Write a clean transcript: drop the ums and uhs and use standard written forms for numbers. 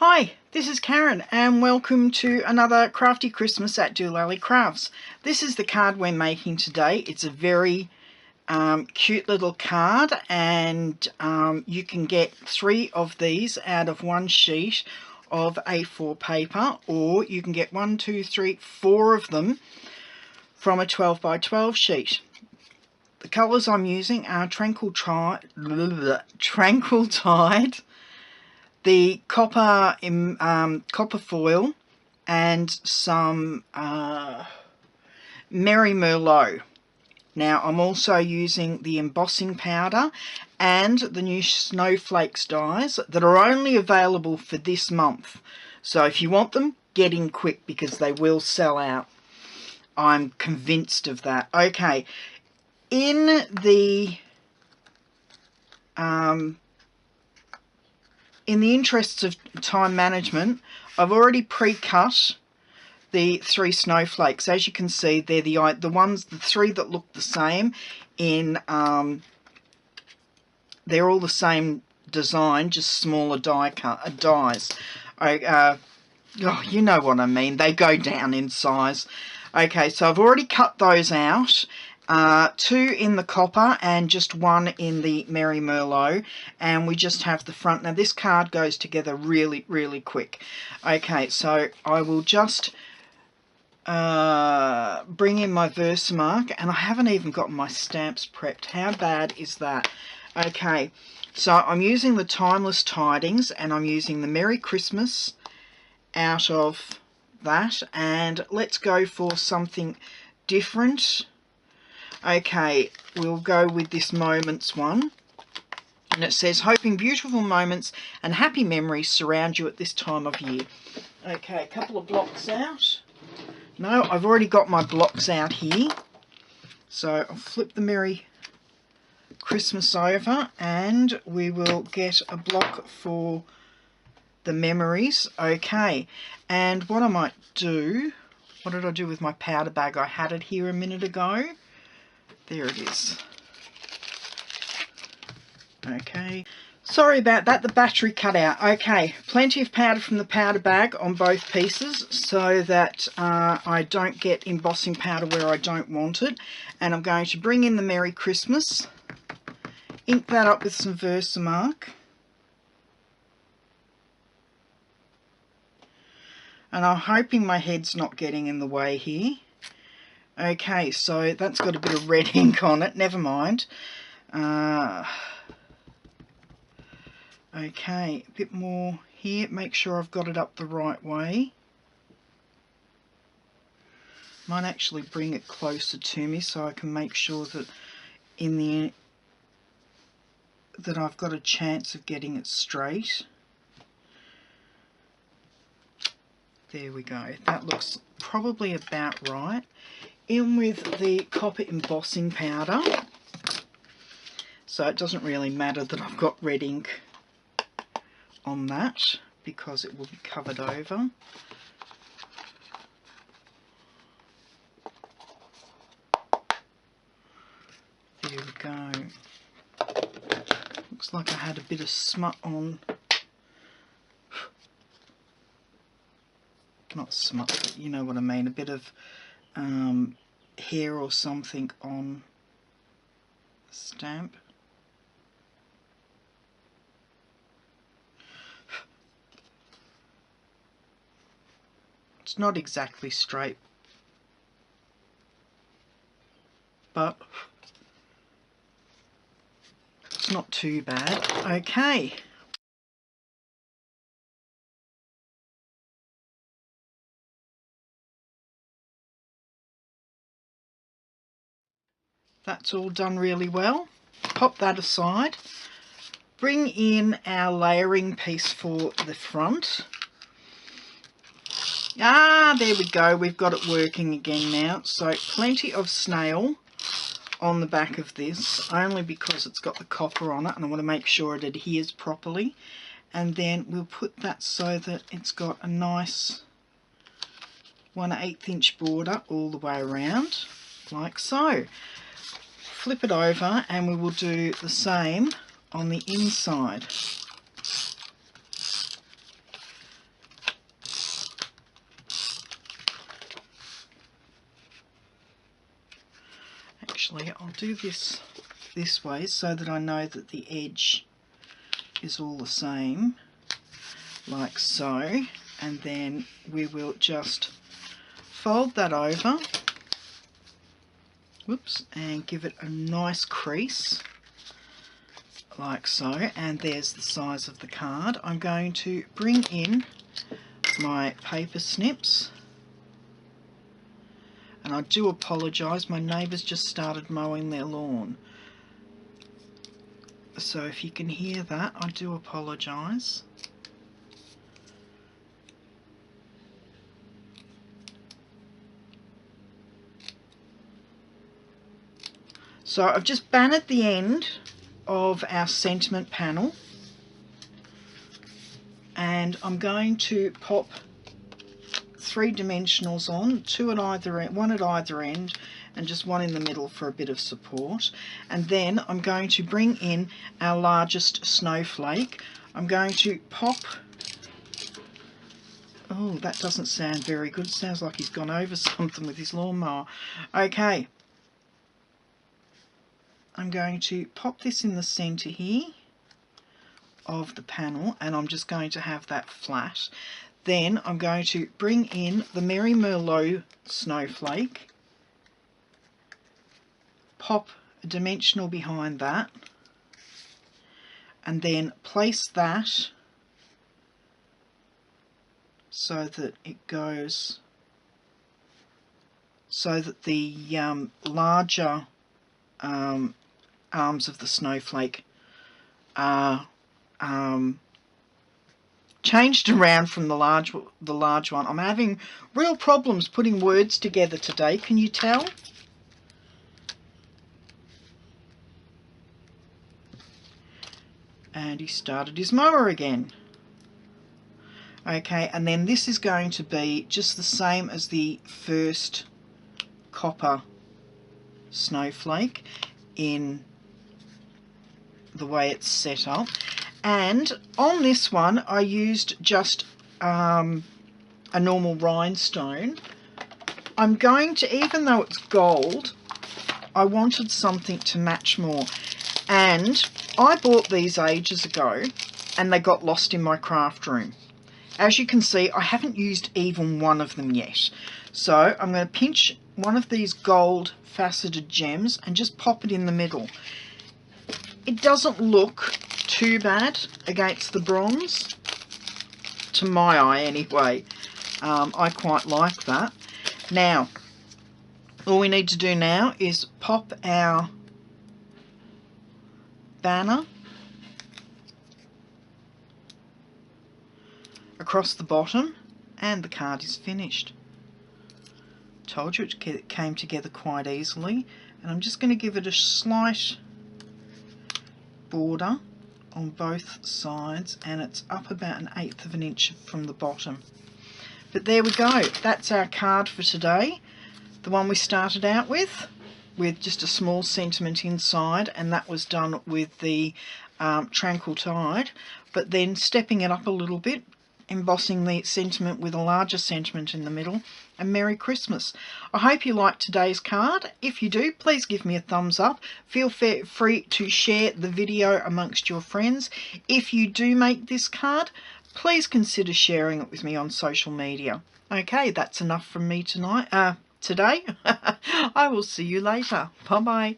Hi, this is Karen and welcome to another crafty Christmas at dolallycrafts. This is the card we're making today. It's a very cute little card, and you can get 3 of these out of one sheet of A4 paper, or you can get 1, 2, 3, 4 of them from a 12 by 12 sheet. The colours I'm using are Tranquil Tide, the copper foil, and some Merry Merlot. Now I'm also using the embossing powder and the new Snowflakes dies that are only available for this month. So if you want them, get in quick because they will sell out. I'm convinced of that. Okay, in the interests of time management, I've already pre-cut the 3 snowflakes. As you can see, they're the 3 that look the same in they're all the same design, just smaller dies. You know what I mean, they go down in size. Okay, so I've already cut those out. 2 in the copper and just 1 in the Merry Merlot, and we just have the front. Now this card goes together really quick. Okay, so I will just bring in my Versamark, and I haven't even got my stamps prepped. How bad is that? Okay, so I'm using the Timeless Tidings and I'm using the Merry Christmas out of that, and let's go for something different. Okay, we'll go with this Moments one, and it says, hoping beautiful moments and happy memories surround you at this time of year. Okay, a couple of blocks out. No, I've already got my blocks out here. So I'll flip the Merry Christmas over and we will get a block for the memories. Okay, and what I might do, what did I do with my powder bag? I had it here a minute ago. There it is. Okay, sorry about that, the battery cut out. Okay, plenty of powder from the powder bag on both pieces so that I don't get embossing powder where I don't want it. And I'm going to bring in the Merry Christmas, ink that up with some Versamark. And I'm hoping my head's not getting in the way here. Okay, so that's got a bit of red ink on it, never mind. Okay, a bit more here, make sure I've got it up the right way. Might actually bring it closer to me so I can make sure that that I've got a chance of getting it straight. There we go, that looks probably about right. In with the copper embossing powder, so it doesn't really matter that I've got red ink on that because it will be covered over. There we go. Looks like I had a bit of smut on, not smut, but you know what I mean, a bit of hair or something on the stamp. It's not exactly straight, but it's not too bad. Okay. That's all done really well. Pop that aside. Bring in our layering piece for the front. There we go. We've got it working again now. So plenty of snail on the back of this, only because it's got the copper on it and I want to make sure it adheres properly. And then we'll put that so that it's got a nice 1/8 inch border all the way around, like so. Flip it over and we will do the same on the inside. actually. I'll do this way so that I know that the edge is all the same, like so, and then we will just fold that over, whoops, and give it a nice crease like so, and there's the size of the card. I'm going to bring in my paper snips, and I do apologise, my neighbours just started mowing their lawn, so if you can hear that, I do apologise. So I've just bannered the end of our sentiment panel, and I'm going to pop 3 dimensionals on, 2 at either end, 1 at either end, and just 1 in the middle for a bit of support. And then I'm going to bring in our largest snowflake. I'm going to pop, oh, that doesn't sound very good, it sounds like he's gone over something with his lawnmower. Okay, I'm going to pop this in the centre here of the panel, and I'm just going to have that flat. Then I'm going to bring in the Merry Merlot snowflake, pop a dimensional behind that, and then place that so that it goes, so that the larger arms of the snowflake are changed around from the large one. I'm having real problems putting words together today, can you tell? And he started his mower again. Okay, and then this is going to be just the same as the first copper snowflake in the way it's set up. And on this one I used just a normal rhinestone. I'm going to, even though it's gold, I wanted something to match more, and I bought these ages ago and they got lost in my craft room. As you can see, I haven't used even one of them yet, so I'm going to pinch one of these gold faceted gems and just pop it in the middle. It doesn't look too bad against the bronze, to my eye anyway. I quite like that. Now, all we need to do now is pop our banner across the bottom, and the card is finished. Told you it came together quite easily, and I'm just going to give it a slight border on both sides, and it's up about 1/8 of an inch from the bottom. But there we go, that's our card for today. The one we started out with just a small sentiment inside, and that was done with the Tranquil Tide, but then stepping it up a little bit, embossing the sentiment with a larger sentiment in the middle, and Merry Christmas. I hope you liked today's card. If you do, please give me a thumbs up. Feel free to share the video amongst your friends. If you do make this card, please consider sharing it with me on social media. Okay, that's enough from me today. I will see you later. Bye bye.